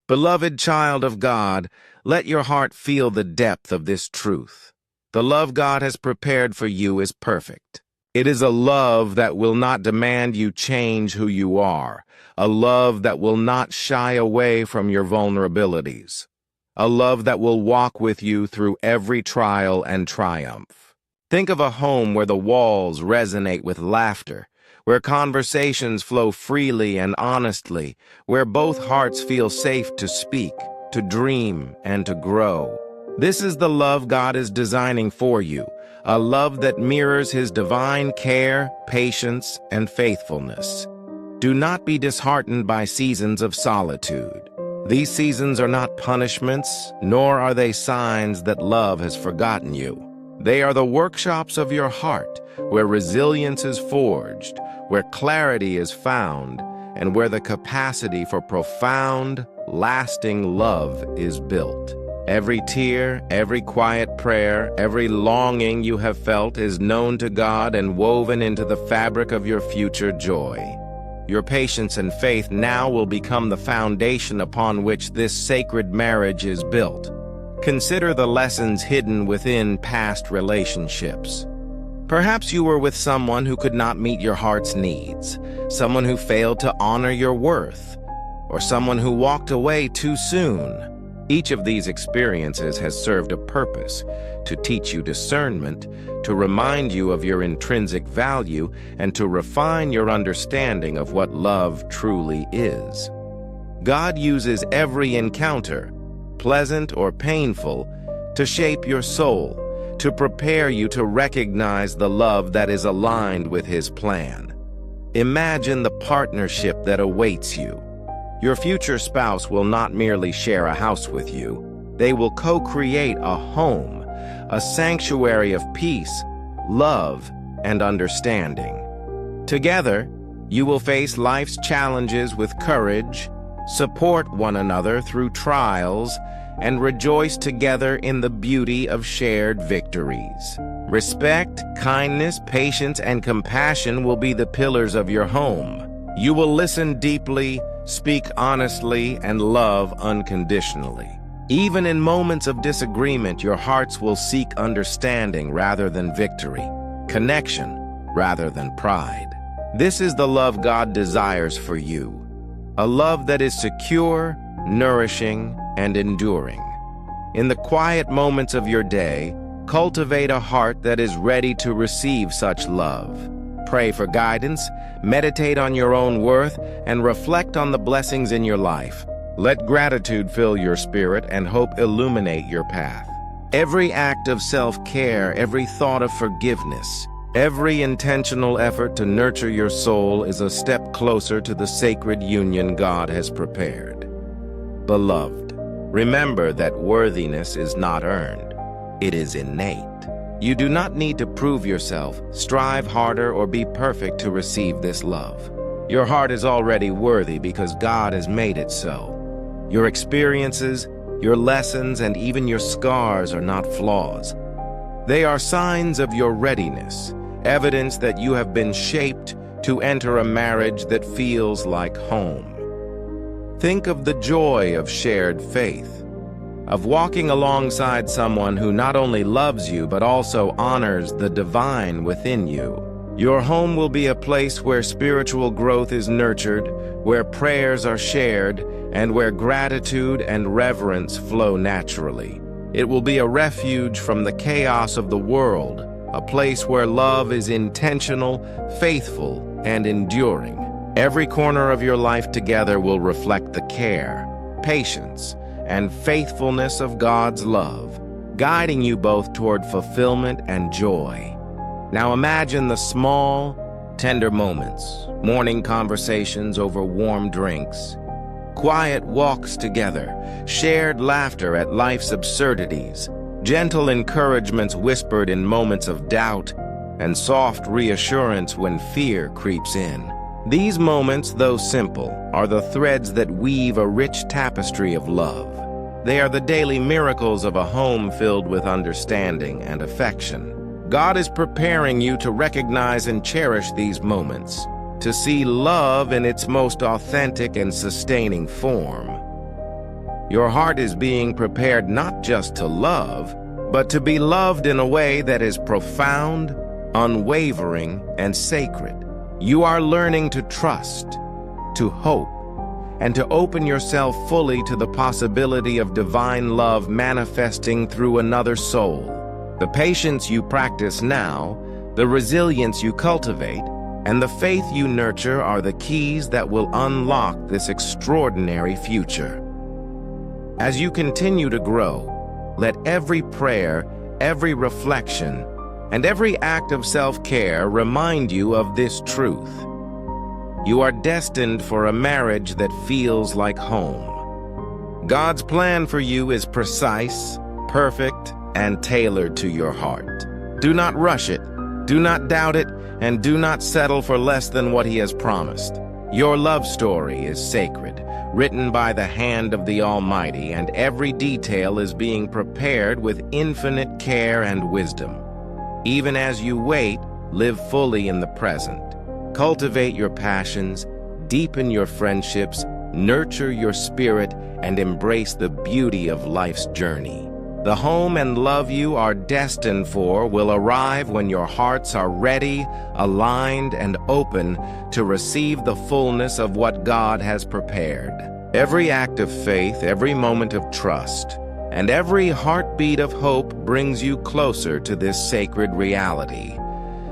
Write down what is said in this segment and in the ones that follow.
Beloved child of God, let your heart feel the depth of this truth. The love God has prepared for you is perfect. It is a love that will not demand you change who you are, a love that will not shy away from your vulnerabilities, a love that will walk with you through every trial and triumph. Think of a home where the walls resonate with laughter, where conversations flow freely and honestly, where both hearts feel safe to speak, to dream, and to grow. This is the love God is designing for you, a love that mirrors His divine care, patience, and faithfulness. Do not be disheartened by seasons of solitude. These seasons are not punishments, nor are they signs that love has forgotten you. They are the workshops of your heart, where resilience is forged, where clarity is found, and where the capacity for profound, lasting love is built. Every tear, every quiet prayer, every longing you have felt is known to God and woven into the fabric of your future joy. Your patience and faith now will become the foundation upon which this sacred marriage is built. Consider the lessons hidden within past relationships. Perhaps you were with someone who could not meet your heart's needs, someone who failed to honor your worth, or someone who walked away too soon. Each of these experiences has served a purpose: to teach you discernment, to remind you of your intrinsic value, and to refine your understanding of what love truly is. God uses every encounter, pleasant or painful, to shape your soul, to prepare you to recognize the love that is aligned with His plan. Imagine the partnership that awaits you. Your future spouse will not merely share a house with you. They will co-create a home, a sanctuary of peace, love, and understanding. Together, you will face life's challenges with courage, support one another through trials, and rejoice together in the beauty of shared victories. Respect, kindness, patience, and compassion will be the pillars of your home. You will listen deeply, speak honestly, and love unconditionally. Even in moments of disagreement, your hearts will seek understanding rather than victory, connection rather than pride. This is the love God desires for you, a love that is secure, nourishing, and enduring. In the quiet moments of your day, cultivate a heart that is ready to receive such love. Pray for guidance, meditate on your own worth, and reflect on the blessings in your life. Let gratitude fill your spirit and hope illuminate your path. Every act of self-care, every thought of forgiveness, every intentional effort to nurture your soul is a step closer to the sacred union God has prepared. Beloved, remember that worthiness is not earned. It is innate. You do not need to prove yourself, strive harder, or be perfect to receive this love. Your heart is already worthy because God has made it so. Your experiences, your lessons, and even your scars are not flaws. They are signs of your readiness, evidence that you have been shaped to enter a marriage that feels like home. Think of the joy of shared faith, of walking alongside someone who not only loves you but also honors the divine within you. Your home will be a place where spiritual growth is nurtured, where prayers are shared, and where gratitude and reverence flow naturally. It will be a refuge from the chaos of the world, a place where love is intentional, faithful, and enduring. Every corner of your life together will reflect the care, patience, and faithfulness of God's love, guiding you both toward fulfillment and joy. Now imagine the small, tender moments, morning conversations over warm drinks, quiet walks together, shared laughter at life's absurdities, gentle encouragements whispered in moments of doubt, and soft reassurance when fear creeps in. These moments, though simple, are the threads that weave a rich tapestry of love. They are the daily miracles of a home filled with understanding and affection. God is preparing you to recognize and cherish these moments, to see love in its most authentic and sustaining form. Your heart is being prepared not just to love, but to be loved in a way that is profound, unwavering, and sacred. You are learning to trust, to hope, and to open yourself fully to the possibility of divine love manifesting through another soul. The patience you practice now, the resilience you cultivate, and the faith you nurture are the keys that will unlock this extraordinary future. As you continue to grow, let every prayer, every reflection, and every act of self-care remind you of this truth. You are destined for a marriage that feels like home. God's plan for you is precise, perfect, and tailored to your heart. Do not rush it, do not doubt it, and do not settle for less than what He has promised. Your love story is sacred, written by the hand of the Almighty, and every detail is being prepared with infinite care and wisdom. Even as you wait, live fully in the present. Cultivate your passions, deepen your friendships, nurture your spirit, and embrace the beauty of life's journey. The home and love you are destined for will arrive when your hearts are ready, aligned, and open to receive the fullness of what God has prepared. Every act of faith, every moment of trust, and every heartbeat of hope brings you closer to this sacred reality.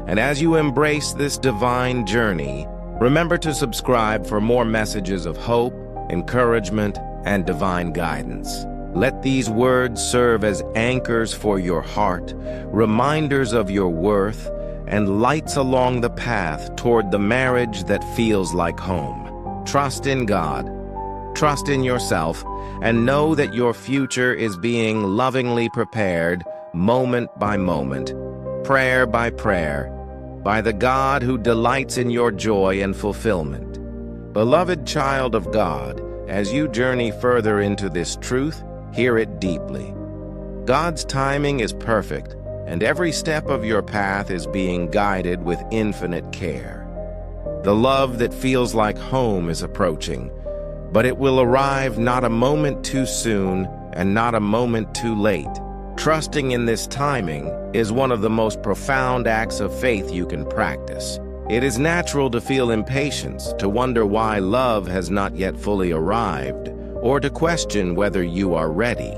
And as you embrace this divine journey, remember to subscribe for more messages of hope, encouragement, and divine guidance. Let these words serve as anchors for your heart, reminders of your worth, and lights along the path toward the marriage that feels like home. Trust in God, trust in yourself, and know that your future is being lovingly prepared, moment by moment, prayer by prayer, by the God who delights in your joy and fulfillment. Beloved child of God, as you journey further into this truth, hear it deeply. God's timing is perfect, and every step of your path is being guided with infinite care. The love that feels like home is approaching, but it will arrive not a moment too soon and not a moment too late. Trusting in this timing is one of the most profound acts of faith you can practice. It is natural to feel impatience, to wonder why love has not yet fully arrived, or to question whether you are ready.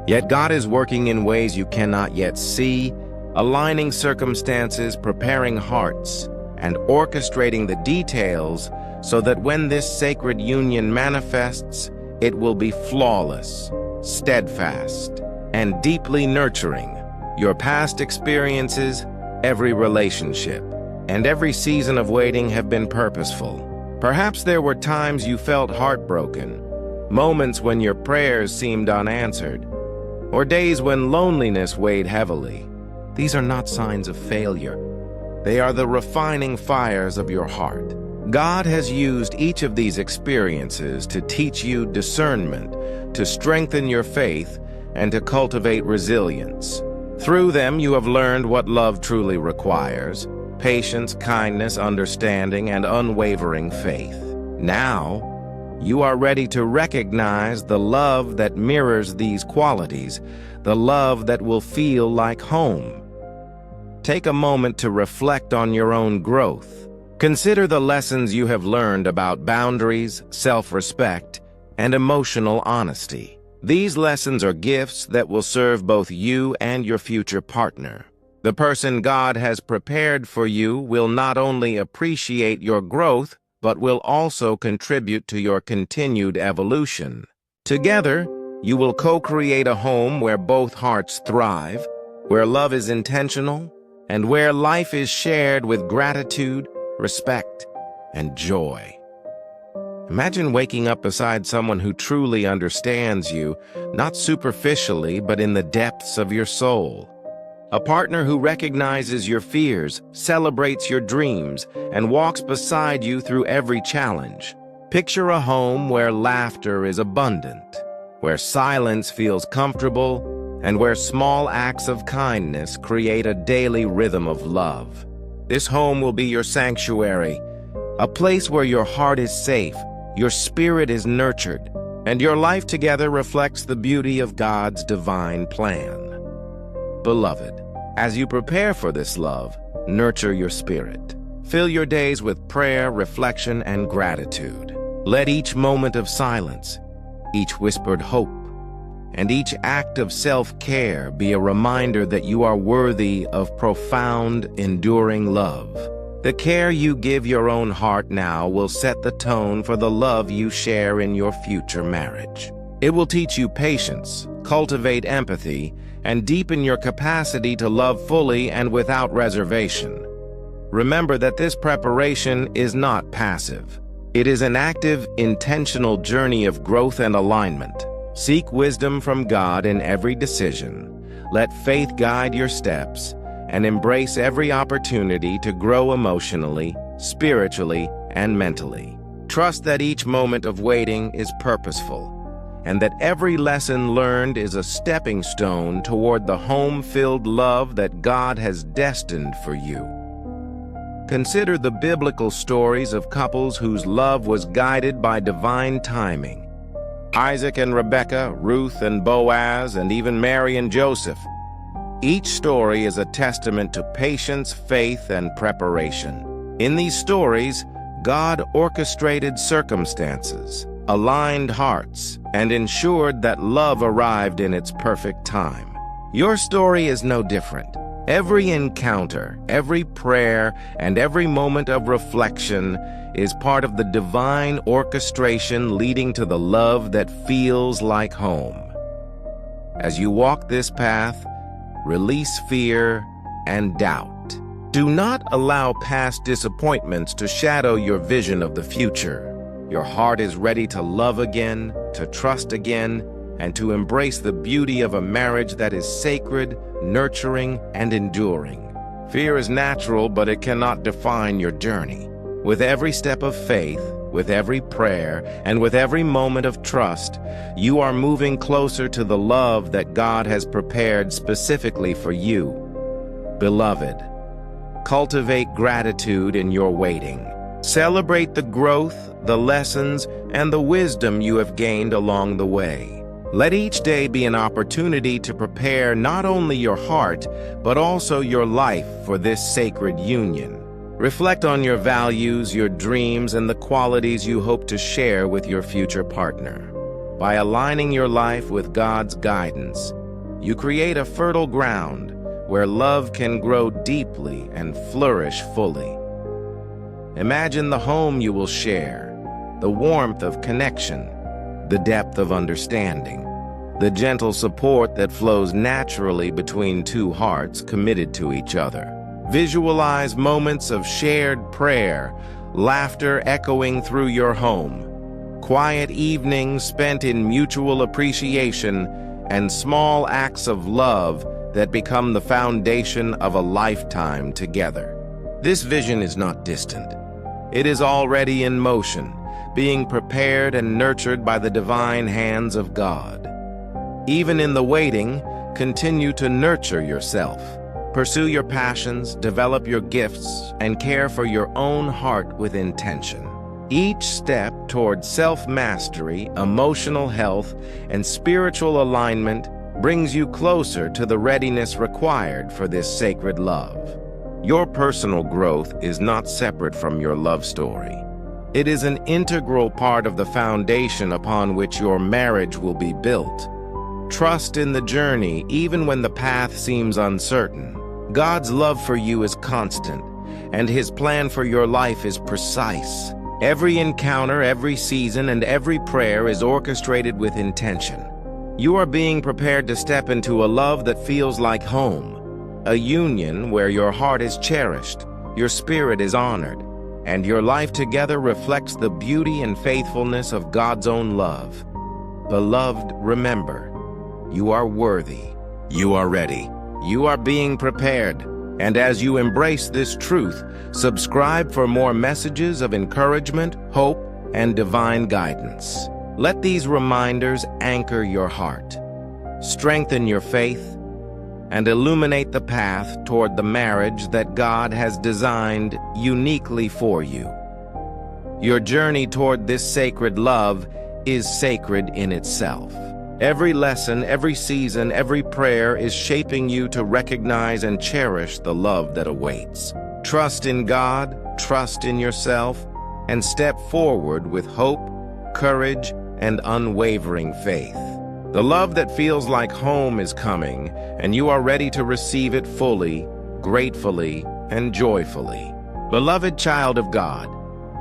Yet God is working in ways you cannot yet see, aligning circumstances, preparing hearts, and orchestrating the details so that when this sacred union manifests, it will be flawless, steadfast, and deeply nurturing. Your past experiences, every relationship, and every season of waiting have been purposeful. Perhaps there were times you felt heartbroken, moments when your prayers seemed unanswered, or days when loneliness weighed heavily. These are not signs of failure. They are the refining fires of your heart. God has used each of these experiences to teach you discernment, to strengthen your faith, and to cultivate resilience. Through them, you have learned what love truly requires: patience, kindness, understanding, and unwavering faith. Now, you are ready to recognize the love that mirrors these qualities, the love that will feel like home. Take a moment to reflect on your own growth. Consider the lessons you have learned about boundaries, self-respect, and emotional honesty. These lessons are gifts that will serve both you and your future partner. The person God has prepared for you will not only appreciate your growth, but will also contribute to your continued evolution. Together, you will co-create a home where both hearts thrive, where love is intentional, and where life is shared with gratitude, respect, and joy. Imagine waking up beside someone who truly understands you, not superficially, but in the depths of your soul. A partner who recognizes your fears, celebrates your dreams, and walks beside you through every challenge. Picture a home where laughter is abundant, where silence feels comfortable, and where small acts of kindness create a daily rhythm of love. This home will be your sanctuary, a place where your heart is safe, your spirit is nurtured, and your life together reflects the beauty of God's divine plan. Beloved, as you prepare for this love, nurture your spirit. Fill your days with prayer, reflection, and gratitude. Let each moment of silence, each whispered hope, and each act of self-care be a reminder that you are worthy of profound, enduring love. The care you give your own heart now will set the tone for the love you share in your future marriage. It will teach you patience, cultivate empathy, and deepen your capacity to love fully and without reservation. Remember that this preparation is not passive. It is an active, intentional journey of growth and alignment. Seek wisdom from God in every decision. Let faith guide your steps, and embrace every opportunity to grow emotionally, spiritually, and mentally. Trust that each moment of waiting is purposeful, and that every lesson learned is a stepping stone toward the home-filled love that God has destined for you. Consider the biblical stories of couples whose love was guided by divine timing. Isaac and Rebekah, Ruth and Boaz, and even Mary and Joseph. Each story is a testament to patience, faith, and preparation. In these stories, God orchestrated circumstances, aligned hearts, and ensured that love arrived in its perfect time. Your story is no different. Every encounter, every prayer, and every moment of reflection is part of the divine orchestration leading to the love that feels like home. As you walk this path, release fear and doubt. Do not allow past disappointments to shadow your vision of the future. Your heart is ready to love again, to trust again, and to embrace the beauty of a marriage that is sacred, nurturing, and enduring. Fear is natural, but it cannot define your journey. With every step of faith, with every prayer, and with every moment of trust, you are moving closer to the love that God has prepared specifically for you. Beloved, cultivate gratitude in your waiting. Celebrate the growth, the lessons, and the wisdom you have gained along the way. Let each day be an opportunity to prepare not only your heart, but also your life for this sacred union. Reflect on your values, your dreams, and the qualities you hope to share with your future partner. By aligning your life with God's guidance, you create a fertile ground where love can grow deeply and flourish fully. Imagine the home you will share, the warmth of connection, the depth of understanding, the gentle support that flows naturally between two hearts committed to each other. Visualize moments of shared prayer, laughter echoing through your home, quiet evenings spent in mutual appreciation, and small acts of love that become the foundation of a lifetime together. This vision is not distant. It is already in motion, being prepared and nurtured by the divine hands of God. Even in the waiting, continue to nurture yourself. Pursue your passions, develop your gifts, and care for your own heart with intention. Each step toward self-mastery, emotional health, and spiritual alignment brings you closer to the readiness required for this sacred love. Your personal growth is not separate from your love story. It is an integral part of the foundation upon which your marriage will be built. Trust in the journey even when the path seems uncertain. God's love for you is constant, and His plan for your life is precise. Every encounter, every season, and every prayer is orchestrated with intention. You are being prepared to step into a love that feels like home, a union where your heart is cherished, your spirit is honored, and your life together reflects the beauty and faithfulness of God's own love. Beloved, remember, you are worthy, you are ready, you are being prepared, and as you embrace this truth, subscribe for more messages of encouragement, hope, and divine guidance. Let these reminders anchor your heart, strengthen your faith, and illuminate the path toward the marriage that God has designed uniquely for you. Your journey toward this sacred love is sacred in itself. Every lesson, every season, every prayer is shaping you to recognize and cherish the love that awaits. Trust in God, trust in yourself, and step forward with hope, courage, and unwavering faith. The love that feels like home is coming, and you are ready to receive it fully, gratefully, and joyfully. Beloved child of God,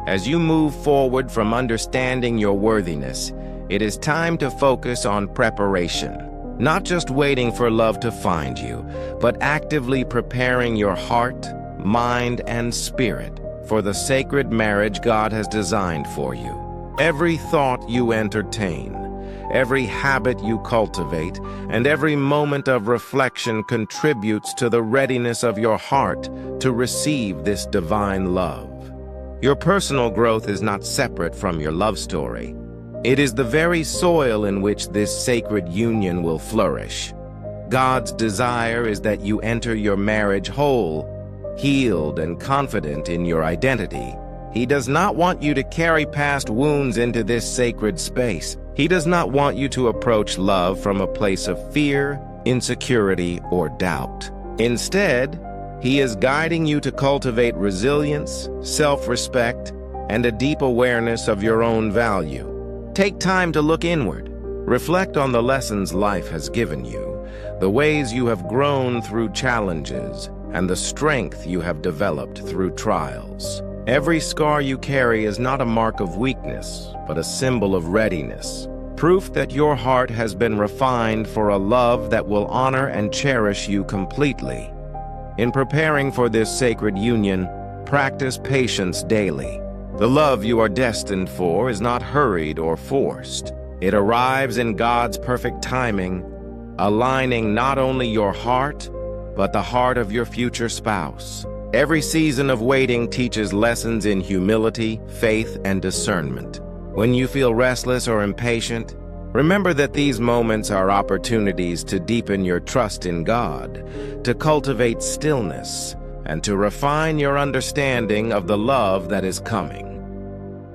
as you move forward from understanding your worthiness, it is time to focus on preparation. Not just waiting for love to find you, but actively preparing your heart, mind, and spirit for the sacred marriage God has designed for you. Every thought you entertain, every habit you cultivate, and every moment of reflection contributes to the readiness of your heart to receive this divine love. Your personal growth is not separate from your love story. It is the very soil in which this sacred union will flourish. God's desire is that you enter your marriage whole, healed, and confident in your identity. He does not want you to carry past wounds into this sacred space. He does not want you to approach love from a place of fear, insecurity, or doubt. Instead, He is guiding you to cultivate resilience, self-respect, and a deep awareness of your own value. Take time to look inward. Reflect on the lessons life has given you, the ways you have grown through challenges, and the strength you have developed through trials. Every scar you carry is not a mark of weakness, but a symbol of readiness, proof that your heart has been refined for a love that will honor and cherish you completely. In preparing for this sacred union, practice patience daily. The love you are destined for is not hurried or forced. It arrives in God's perfect timing, aligning not only your heart, but the heart of your future spouse. Every season of waiting teaches lessons in humility, faith, and discernment. When you feel restless or impatient, remember that these moments are opportunities to deepen your trust in God, to cultivate stillness, and to refine your understanding of the love that is coming.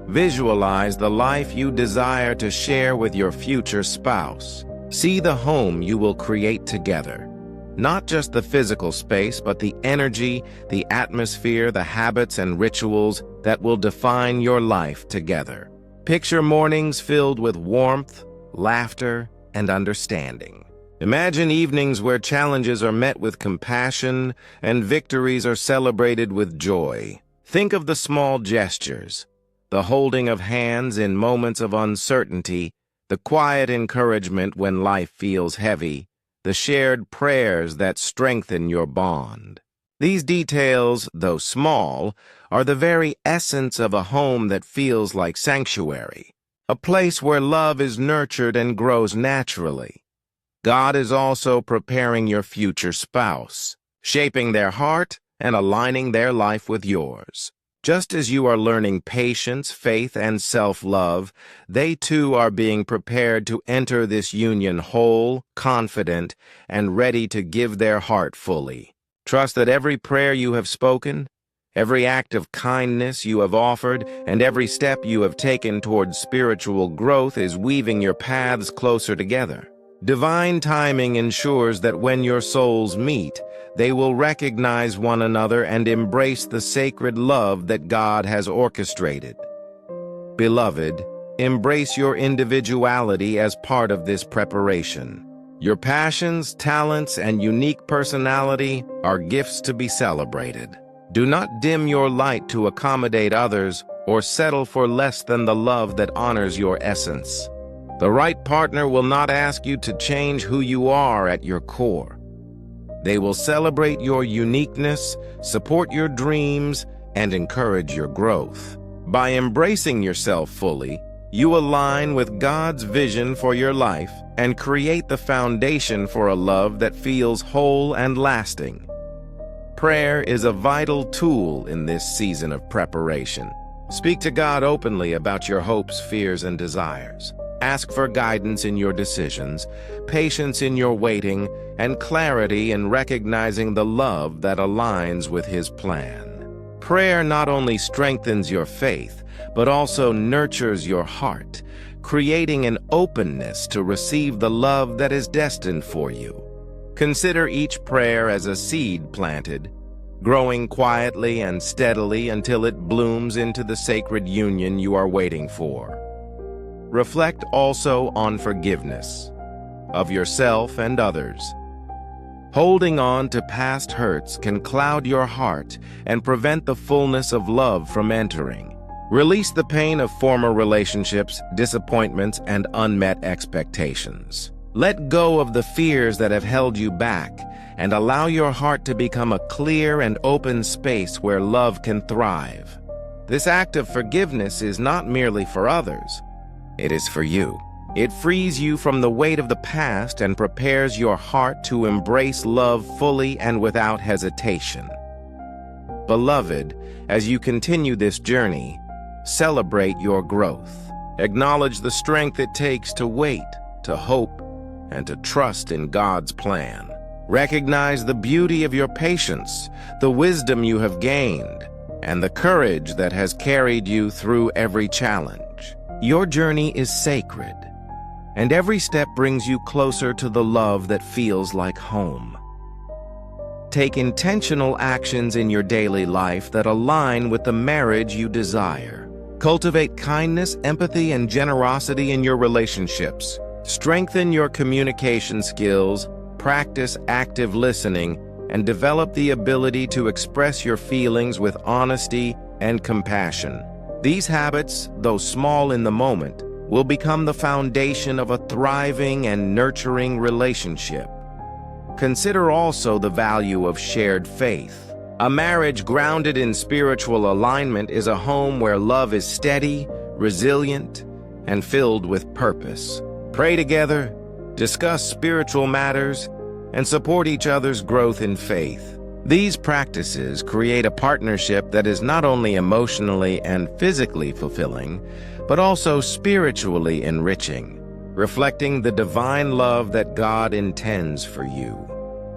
Visualize the life you desire to share with your future spouse. See the home you will create together. Not just the physical space, but the energy, the atmosphere, the habits and rituals that will define your life together. Picture mornings filled with warmth, laughter, and understanding. Imagine evenings where challenges are met with compassion and victories are celebrated with joy. Think of the small gestures, the holding of hands in moments of uncertainty, the quiet encouragement when life feels heavy, the shared prayers that strengthen your bond. These details, though small, are the very essence of a home that feels like sanctuary, a place where love is nurtured and grows naturally. God is also preparing your future spouse, shaping their heart and aligning their life with yours. Just as you are learning patience, faith, and self-love, they too are being prepared to enter this union whole, confident, and ready to give their heart fully. Trust that every prayer you have spoken, every act of kindness you have offered, and every step you have taken towards spiritual growth is weaving your paths closer together. Divine timing ensures that when your souls meet, they will recognize one another and embrace the sacred love that God has orchestrated. Beloved, embrace your individuality as part of this preparation. Your passions, talents, and unique personality are gifts to be celebrated. Do not dim your light to accommodate others or settle for less than the love that honors your essence. The right partner will not ask you to change who you are at your core. They will celebrate your uniqueness, support your dreams, and encourage your growth. By embracing yourself fully, you align with God's vision for your life and create the foundation for a love that feels whole and lasting. Prayer is a vital tool in this season of preparation. Speak to God openly about your hopes, fears, and desires. Ask for guidance in your decisions, patience in your waiting, and clarity in recognizing the love that aligns with His plan. Prayer not only strengthens your faith, but also nurtures your heart, creating an openness to receive the love that is destined for you. Consider each prayer as a seed planted, growing quietly and steadily until it blooms into the sacred union you are waiting for. Reflect also on forgiveness of yourself and others. Holding on to past hurts can cloud your heart and prevent the fullness of love from entering. Release the pain of former relationships, disappointments, and unmet expectations. Let go of the fears that have held you back and allow your heart to become a clear and open space where love can thrive. This act of forgiveness is not merely for others, it is for you. It frees you from the weight of the past and prepares your heart to embrace love fully and without hesitation. Beloved, as you continue this journey, celebrate your growth. Acknowledge the strength it takes to wait, to hope, and to trust in God's plan. Recognize the beauty of your patience, the wisdom you have gained, and the courage that has carried you through every challenge. Your journey is sacred, and every step brings you closer to the love that feels like home. Take intentional actions in your daily life that align with the marriage you desire. Cultivate kindness, empathy, and generosity in your relationships. Strengthen your communication skills, practice active listening, and develop the ability to express your feelings with honesty and compassion. These habits, though small in the moment, will become the foundation of a thriving and nurturing relationship. Consider also the value of shared faith. A marriage grounded in spiritual alignment is a home where love is steady, resilient, and filled with purpose. Pray together, discuss spiritual matters, and support each other's growth in faith. These practices create a partnership that is not only emotionally and physically fulfilling, but also spiritually enriching, reflecting the divine love that God intends for you.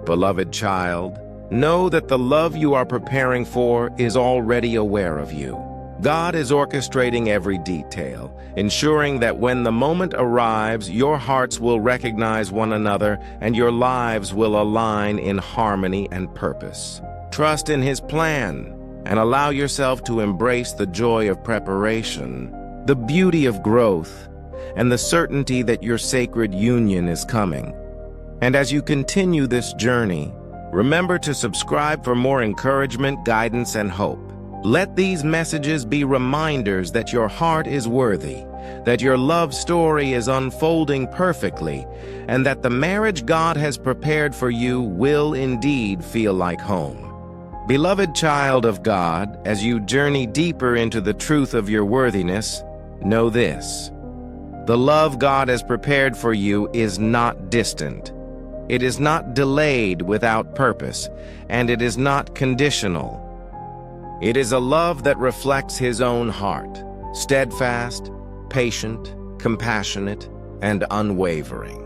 Beloved child, know that the love you are preparing for is already aware of you. God is orchestrating every detail, ensuring that when the moment arrives, your hearts will recognize one another and your lives will align in harmony and purpose. Trust in His plan and allow yourself to embrace the joy of preparation, the beauty of growth, and the certainty that your sacred union is coming. And as you continue this journey, remember to subscribe for more encouragement, guidance, and hope. Let these messages be reminders that your heart is worthy, that your love story is unfolding perfectly, and that the marriage God has prepared for you will indeed feel like home. Beloved child of God, as you journey deeper into the truth of your worthiness, know this: the love God has prepared for you is not distant. It is not delayed without purpose, and it is not conditional. It is a love that reflects His own heart, steadfast, patient, compassionate, and unwavering.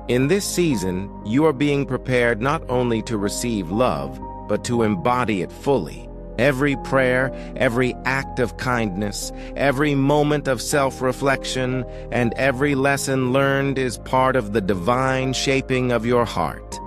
In this season, you are being prepared not only to receive love, but to embody it fully. Every prayer, every act of kindness, every moment of self-reflection, and every lesson learned is part of the divine shaping of your heart.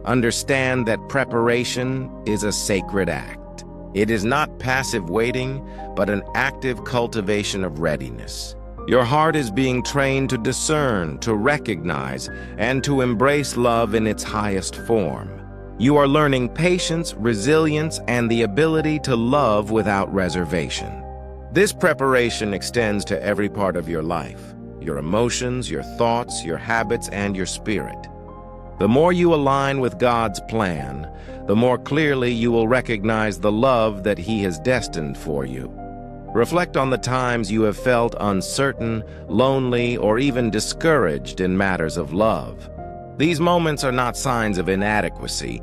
Understand that preparation is a sacred act. It is not passive waiting, but an active cultivation of readiness. Your heart is being trained to discern, to recognize, and to embrace love in its highest form. You are learning patience, resilience, and the ability to love without reservation. This preparation extends to every part of your life, your emotions, your thoughts, your habits, and your spirit. The more you align with God's plan, the more clearly you will recognize the love that He has destined for you. Reflect on the times you have felt uncertain, lonely, or even discouraged in matters of love. These moments are not signs of inadequacy.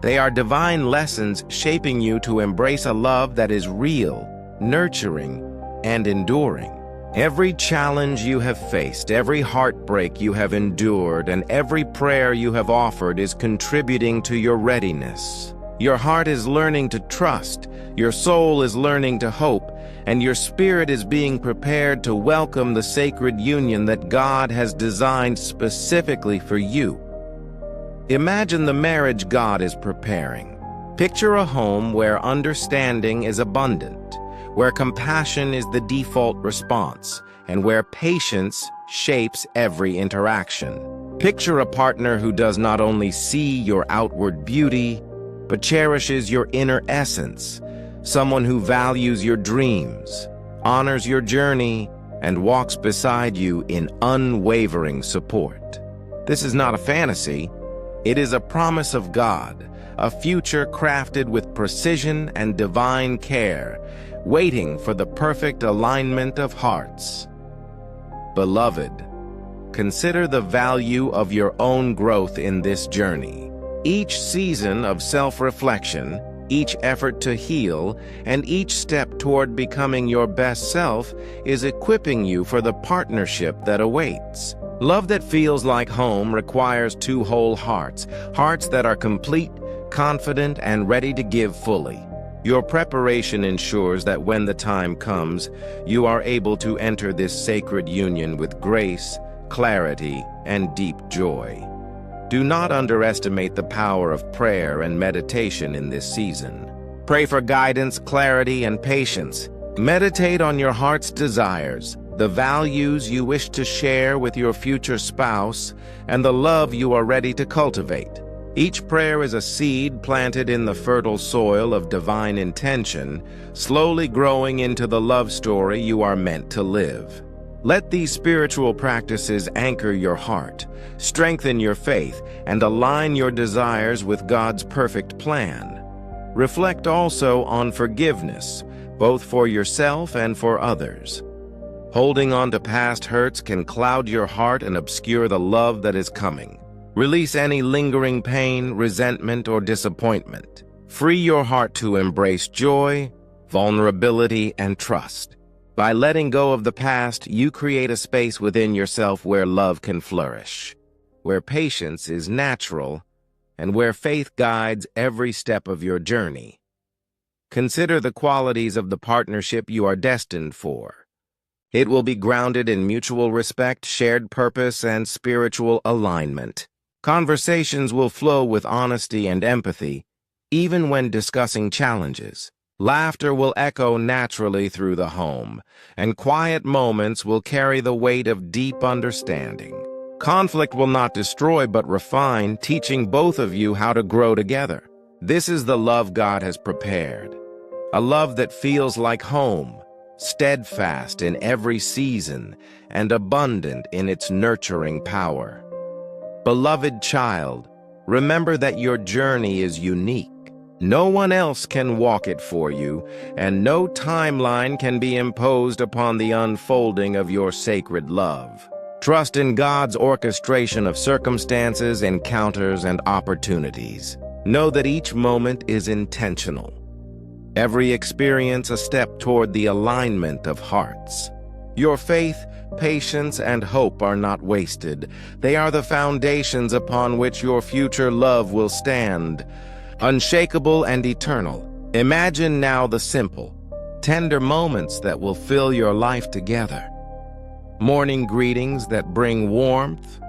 They are divine lessons shaping you to embrace a love that is real, nurturing, and enduring. Every challenge you have faced, every heartbreak you have endured, and every prayer you have offered is contributing to your readiness. Your heart is learning to trust, your soul is learning to hope, and your spirit is being prepared to welcome the sacred union that God has designed specifically for you. Imagine the marriage God is preparing. Picture a home where understanding is abundant, where compassion is the default response, and where patience shapes every interaction. Picture a partner who does not only see your outward beauty, but cherishes your inner essence, someone who values your dreams, honors your journey, and walks beside you in unwavering support. This is not a fantasy. It is a promise of God, a future crafted with precision and divine care, waiting for the perfect alignment of hearts. Beloved, consider the value of your own growth in this journey. Each season of self-reflection, each effort to heal, and each step toward becoming your best self is equipping you for the partnership that awaits. Love that feels like home requires two whole hearts, hearts that are complete, confident, and ready to give fully. Your preparation ensures that when the time comes, you are able to enter this sacred union with grace, clarity, and deep joy. Do not underestimate the power of prayer and meditation in this season. Pray for guidance, clarity, and patience. Meditate on your heart's desires, the values you wish to share with your future spouse, and the love you are ready to cultivate. Each prayer is a seed planted in the fertile soil of divine intention, slowly growing into the love story you are meant to live. Let these spiritual practices anchor your heart, strengthen your faith, and align your desires with God's perfect plan. Reflect also on forgiveness, both for yourself and for others. Holding on to past hurts can cloud your heart and obscure the love that is coming. Release any lingering pain, resentment, or disappointment. Free your heart to embrace joy, vulnerability, and trust. By letting go of the past, you create a space within yourself where love can flourish, where patience is natural, and where faith guides every step of your journey. Consider the qualities of the partnership you are destined for. It will be grounded in mutual respect, shared purpose, and spiritual alignment. Conversations will flow with honesty and empathy, even when discussing challenges. Laughter will echo naturally through the home, and quiet moments will carry the weight of deep understanding. Conflict will not destroy but refine, teaching both of you how to grow together. This is the love God has prepared, a love that feels like home, steadfast in every season, and abundant in its nurturing power. Beloved child, remember that your journey is unique. No one else can walk it for you, and no timeline can be imposed upon the unfolding of your sacred love. Trust in God's orchestration of circumstances, encounters, and opportunities. Know that each moment is intentional. Every experience a step toward the alignment of hearts. Your faith, patience, and hope are not wasted. They are the foundations upon which your future love will stand, unshakable and eternal. Imagine now the simple, tender moments that will fill your life together. Morning greetings that bring warmth,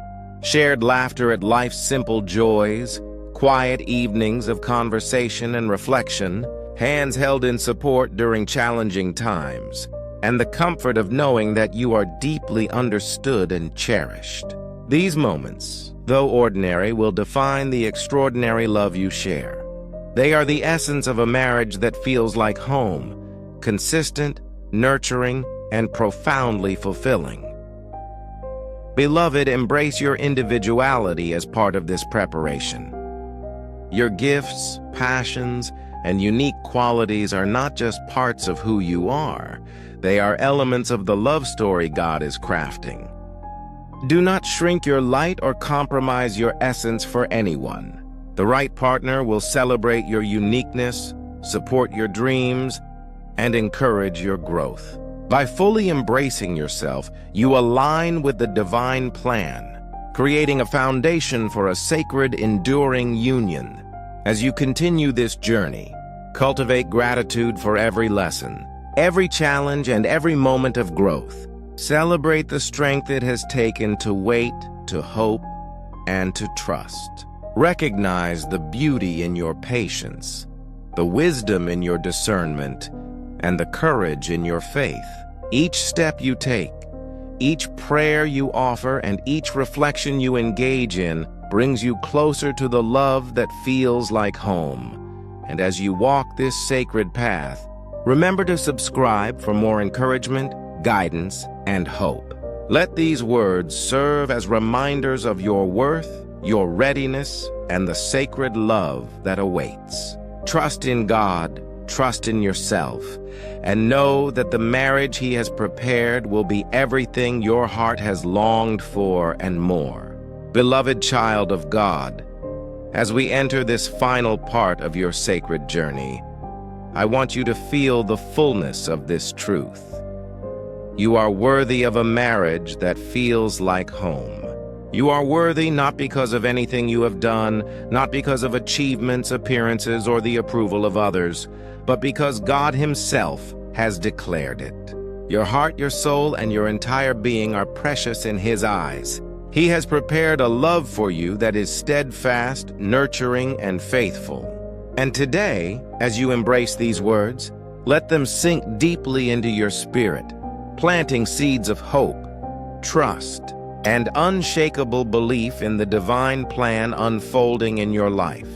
shared laughter at life's simple joys, quiet evenings of conversation and reflection, hands held in support during challenging times, and the comfort of knowing that you are deeply understood and cherished. These moments, though ordinary, will define the extraordinary love you share. They are the essence of a marriage that feels like home, consistent, nurturing, and profoundly fulfilling. Beloved, embrace your individuality as part of this preparation. Your gifts, passions, and unique qualities are not just parts of who you are. They are elements of the love story God is crafting. Do not shrink your light or compromise your essence for anyone. The right partner will celebrate your uniqueness, support your dreams, and encourage your growth. By fully embracing yourself, you align with the divine plan, creating a foundation for a sacred, enduring union. As you continue this journey, cultivate gratitude for every lesson, every challenge and every moment of growth. Celebrate the strength it has taken to wait, to hope, and to trust. Recognize the beauty in your patience, the wisdom in your discernment, and the courage in your faith. Each step you take, each prayer you offer, and each reflection you engage in brings you closer to the love that feels like home. And as you walk this sacred path, remember to subscribe for more encouragement, guidance, and hope. Let these words serve as reminders of your worth, your readiness, and the sacred love that awaits. Trust in God, trust in yourself, and know that the marriage He has prepared will be everything your heart has longed for and more. Beloved child of God, as we enter this final part of your sacred journey, I want you to feel the fullness of this truth. You are worthy of a marriage that feels like home. You are worthy not because of anything you have done, not because of achievements, appearances, or the approval of others, but because God Himself has declared it. Your heart, your soul, and your entire being are precious in His eyes. He has prepared a love for you that is steadfast, nurturing, and faithful. And today, as you embrace these words, let them sink deeply into your spirit, planting seeds of hope, trust, and unshakable belief in the divine plan unfolding in your life.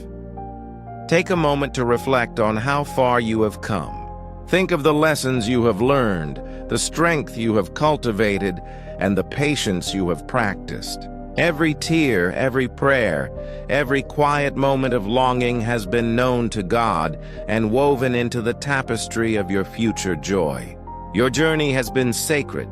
Take a moment to reflect on how far you have come. Think of the lessons you have learned, the strength you have cultivated, and the patience you have practiced. Every tear, every prayer, every quiet moment of longing has been known to God and woven into the tapestry of your future joy. Your journey has been sacred,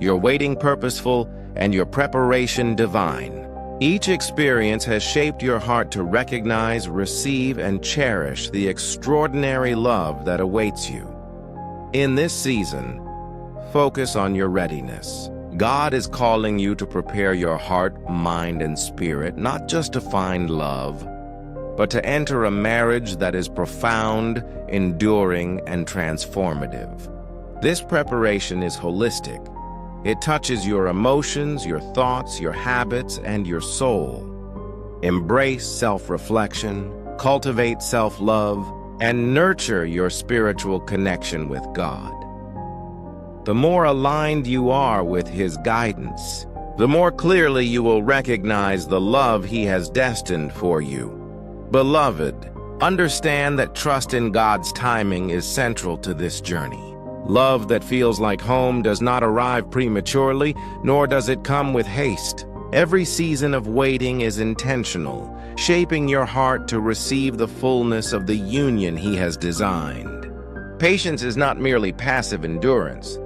your waiting purposeful, and your preparation divine. Each experience has shaped your heart to recognize, receive, and cherish the extraordinary love that awaits you. In this season, focus on your readiness. God is calling you to prepare your heart, mind, and spirit, not just to find love, but to enter a marriage that is profound, enduring, and transformative. This preparation is holistic. It touches your emotions, your thoughts, your habits, and your soul. Embrace self-reflection, cultivate self-love, and nurture your spiritual connection with God. The more aligned you are with His guidance, the more clearly you will recognize the love He has destined for you. Beloved, understand that trust in God's timing is central to this journey. Love that feels like home does not arrive prematurely, nor does it come with haste. Every season of waiting is intentional, shaping your heart to receive the fullness of the union He has designed. Patience is not merely passive endurance.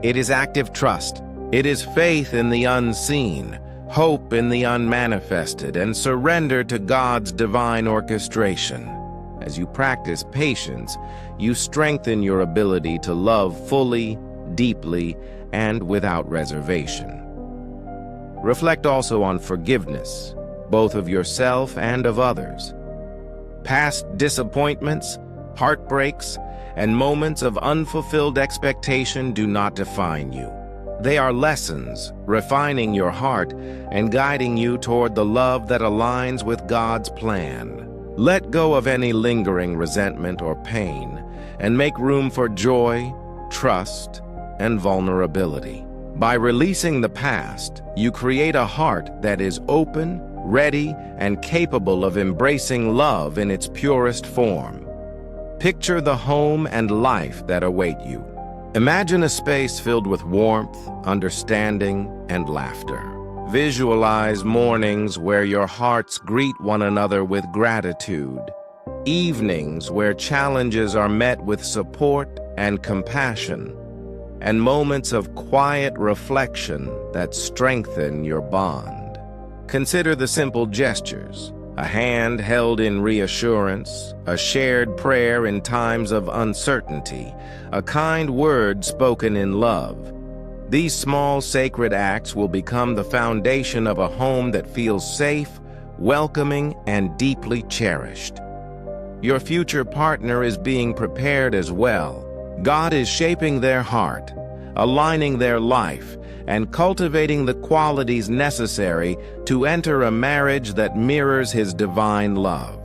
It is active trust. It is faith in the unseen, hope in the unmanifested, and surrender to God's divine orchestration. As you practice patience, you strengthen your ability to love fully, deeply, and without reservation. Reflect also on forgiveness, both of yourself and of others. Past disappointments, heartbreaks, and moments of unfulfilled expectation do not define you. They are lessons, refining your heart and guiding you toward the love that aligns with God's plan. Let go of any lingering resentment or pain and make room for joy, trust, and vulnerability. By releasing the past, you create a heart that is open, ready, and capable of embracing love in its purest form. Picture the home and life that await you. Imagine a space filled with warmth, understanding, and laughter. Visualize mornings where your hearts greet one another with gratitude, evenings where challenges are met with support and compassion, and moments of quiet reflection that strengthen your bond. Consider the simple gestures: a hand held in reassurance, a shared prayer in times of uncertainty, a kind word spoken in love. These small sacred acts will become the foundation of a home that feels safe, welcoming, and deeply cherished. Your future partner is being prepared as well. God is shaping their heart, aligning their life, and cultivating the qualities necessary to enter a marriage that mirrors His divine love.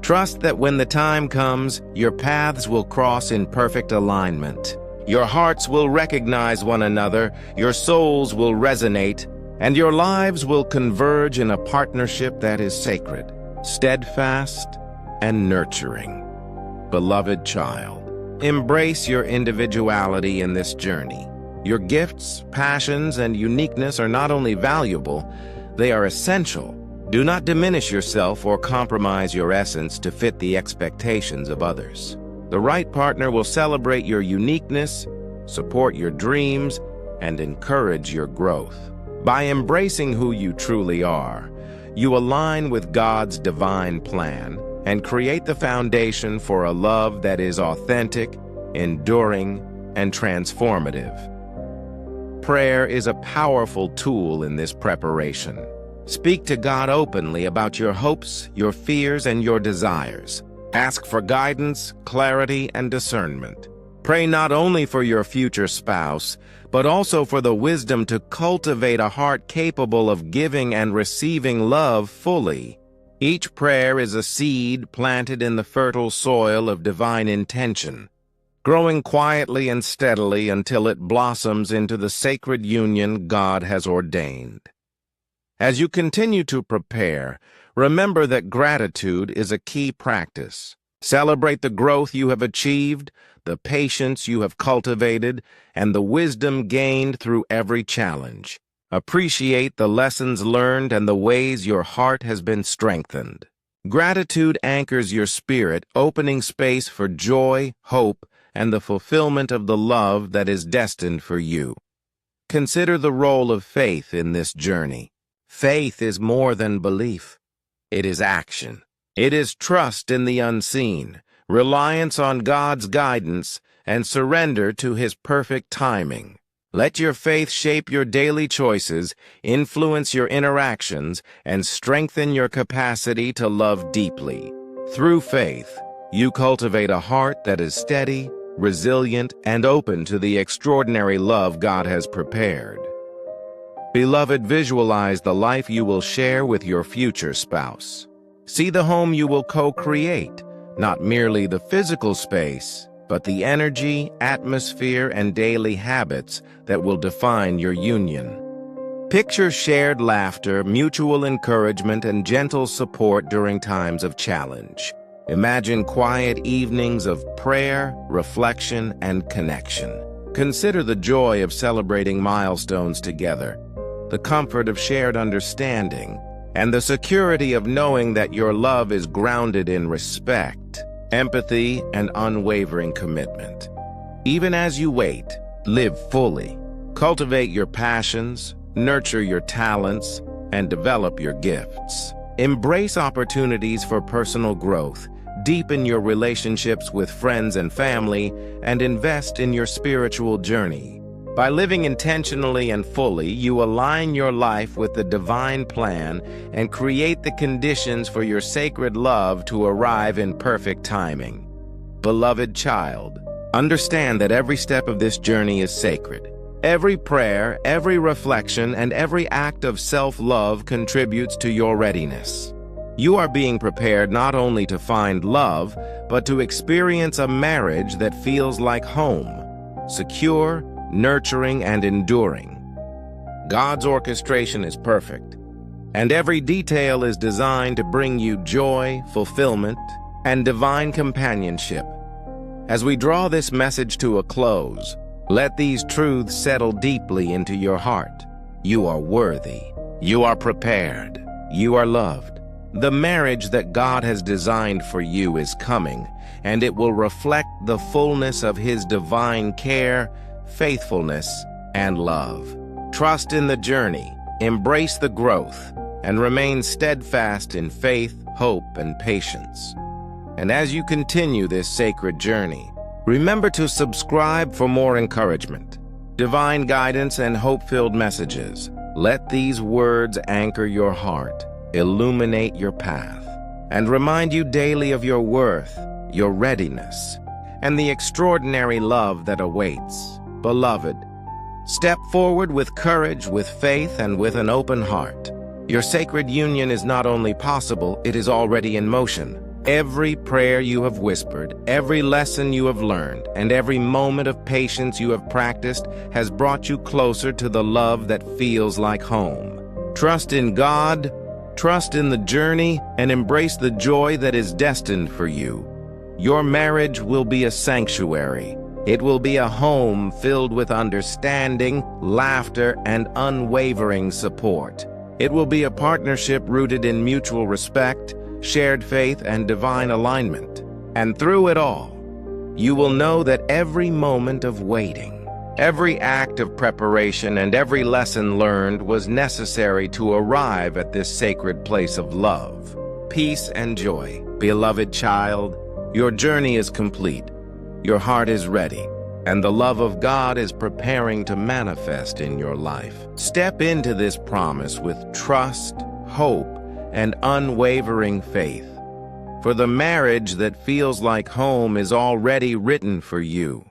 Trust that when the time comes, your paths will cross in perfect alignment. Your hearts will recognize one another, your souls will resonate, and your lives will converge in a partnership that is sacred, steadfast, and nurturing. Beloved child, embrace your individuality in this journey. Your gifts, passions, and uniqueness are not only valuable, they are essential. Do not diminish yourself or compromise your essence to fit the expectations of others. The right partner will celebrate your uniqueness, support your dreams, and encourage your growth. By embracing who you truly are, you align with God's divine plan and create the foundation for a love that is authentic, enduring, and transformative. Prayer is a powerful tool in this preparation. Speak to God openly about your hopes, your fears, and your desires. Ask for guidance, clarity, and discernment. Pray not only for your future spouse, but also for the wisdom to cultivate a heart capable of giving and receiving love fully. Each prayer is a seed planted in the fertile soil of divine intention, growing quietly and steadily until it blossoms into the sacred union God has ordained. As you continue to prepare, remember that gratitude is a key practice. Celebrate the growth you have achieved, the patience you have cultivated, and the wisdom gained through every challenge. Appreciate the lessons learned and the ways your heart has been strengthened. Gratitude anchors your spirit, opening space for joy, hope, and the fulfillment of the love that is destined for you. Consider the role of faith in this journey. Faith is more than belief. It is action. It is trust in the unseen, reliance on God's guidance, and surrender to His perfect timing. Let your faith shape your daily choices, influence your interactions, and strengthen your capacity to love deeply. Through faith, you cultivate a heart that is steady, resilient, and open to the extraordinary love God has prepared. Beloved, visualize the life you will share with your future spouse. See the home you will co-create, not merely the physical space, but the energy, atmosphere, and daily habits that will define your union. Picture shared laughter, mutual encouragement, and gentle support during times of challenge. Imagine quiet evenings of prayer, reflection, and connection. Consider the joy of celebrating milestones together, the comfort of shared understanding, and the security of knowing that your love is grounded in respect, empathy, and unwavering commitment. Even as you wait, live fully. Cultivate your passions, nurture your talents, and develop your gifts. Embrace opportunities for personal growth, deepen your relationships with friends and family, and invest in your spiritual journey. By living intentionally and fully, you align your life with the divine plan and create the conditions for your sacred love to arrive in perfect timing. Beloved child, understand that every step of this journey is sacred. Every prayer, every reflection, and every act of self-love contributes to your readiness. You are being prepared not only to find love, but to experience a marriage that feels like home, secure, nurturing, and enduring. God's orchestration is perfect, and every detail is designed to bring you joy, fulfillment, and divine companionship. As we draw this message to a close, let these truths settle deeply into your heart. You are worthy. You are prepared. You are loved. The marriage that God has designed for you is coming, and it will reflect the fullness of His divine care, faithfulness, and love. Trust in the journey, embrace the growth, and remain steadfast in faith, hope, and patience. And as you continue this sacred journey, remember to subscribe for more encouragement, divine guidance, and hope-filled messages. Let these words anchor your heart, illuminate your path, and remind you daily of your worth, your readiness, and the extraordinary love that awaits. Beloved, step forward with courage, with faith, and with an open heart. Your sacred union is not only possible, it is already in motion. Every prayer you have whispered, every lesson you have learned, and every moment of patience you have practiced has brought you closer to the love that feels like home. Trust in God, trust in the journey, and embrace the joy that is destined for you. Your marriage will be a sanctuary. It will be a home filled with understanding, laughter, and unwavering support. It will be a partnership rooted in mutual respect, shared faith, and divine alignment. And through it all, you will know that every moment of waiting, every act of preparation, and every lesson learned was necessary to arrive at this sacred place of love, peace, and joy. Beloved child, your journey is complete. Your heart is ready, and the love of God is preparing to manifest in your life. Step into this promise with trust, hope, and unwavering faith, for the marriage that feels like home is already written for you.